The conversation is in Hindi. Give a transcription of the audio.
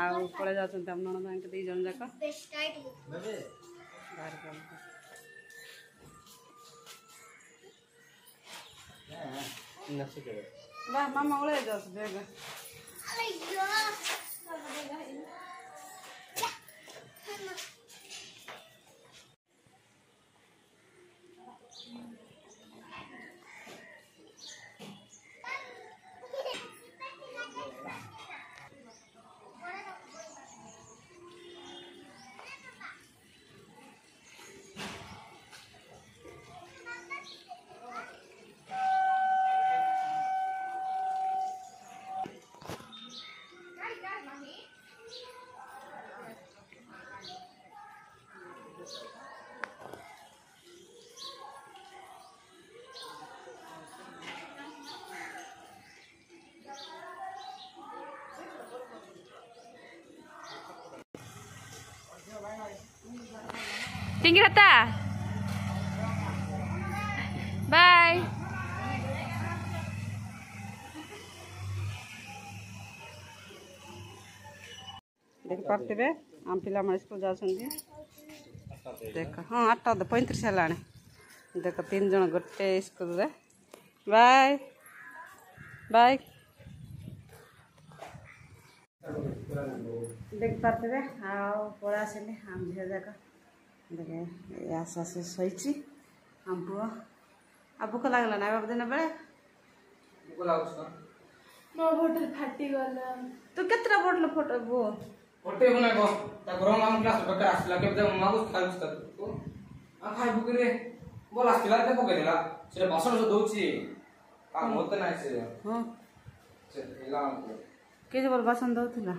आउ पड़े जाते हम नणंद दी जन जाक मामा उड़े जास बेग टिंगी रहता बाय देख पारे आम पिला स्कूल जाती देख हाँ 8:35 है देख 3 जन गोटे स्कूल रे बाय बाय देख पारे पड़ा आसली आम झील जाक देखे आस आस शही आम पु आ भूक लगला ना बाबू दिन बेले मो बोतल फाटी गला तू केतरा बोतल फोटो बो फोटे बना गो ता गरम आम क्लास बकर आसला के दे मागुस खालुस ता तो आ खाइ बुक रे बोल आसला ते पके देला से भाषण से दोची काम होते ना से हां से हिला के जे बोल भाषण दउथिला